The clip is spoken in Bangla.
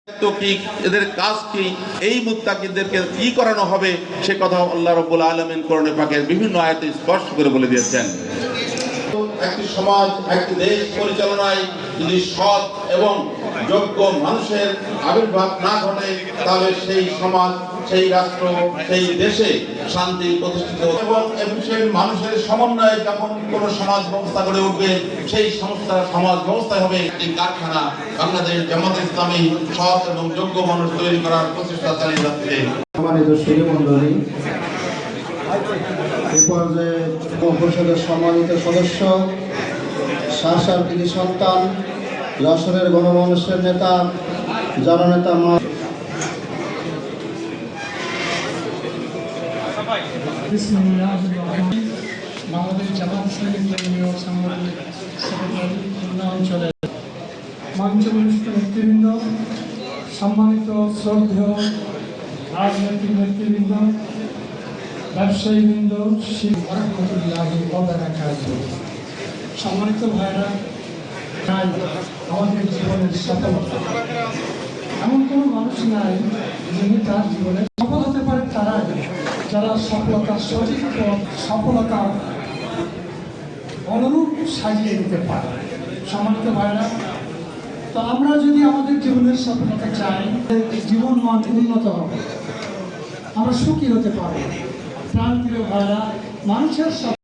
তো কি এদের কাজ কি, এই মুত্তাকিদেরকে কি করানো হবে সে কথা আল্লাহ রাব্বুল আলামিন কোরআনে পাকের বিভিন্ন আয়াতে স্পষ্ট করে বলে দিয়েছেন। একটি সমাজ, একটি দেশ পরিচালনায় যদি সৎ এবং যোগ্য মানুষের আবির্ভাব না ঘটে তাহলে সেই সমাজ, সেই রাষ্ট্র, সেই দেশে শান্তি প্রতিষ্ঠিত এবং মানুষের সমন্বয়ে যখন কোনো সমাজ ব্যবস্থা গড়ে উঠবে সেই সমাজ ব্যবস্থায় হবে একটি কারখানা। বাংলাদেশ জামাত ইসলামী সৎ এবং যোগ্য মানুষ তৈরি করার প্রচেষ্টা চালিয়ে যাচ্ছে। সম্মানিত সুধীমণ্ডলী, এ পর্যায়ে পরিষদের সম্মানিত সদস্য, শাসার কৃতি সন্তান, যশোরের গণমানুষের নেতা, জননেতা বাংলাদেশ জামাত ইসলামী কেন্দ্রীয় সাংগঠনিক সেক্রেটারি খুলনা অঞ্চলের মঞ্চবিষ্ট নেতৃবৃন্দ, সম্মানিত শ্রদ্ধেয় রাজনৈতিক নেতৃবৃন্দ, ব্যবসায়ীবৃন্দ, সম্মানিত ভাইরা, আমাদের জীবনের সফলতা এমন কোনো মানুষ নাই যিনি তার জীবনে সফল হতে পারে তারা যারা সফলতার সঠিক পথ, সফলতার অনুরূপ সাজিয়ে দিতে পারে। সম্মানিত ভাইরা, তো আমরা যদি আমাদের জীবনের সফলতা চাই, জীবন মান উন্নত হবে, আমরা সুখী হতে পারবো। প্রাণপ্রিয় ভাইরা, মানুষের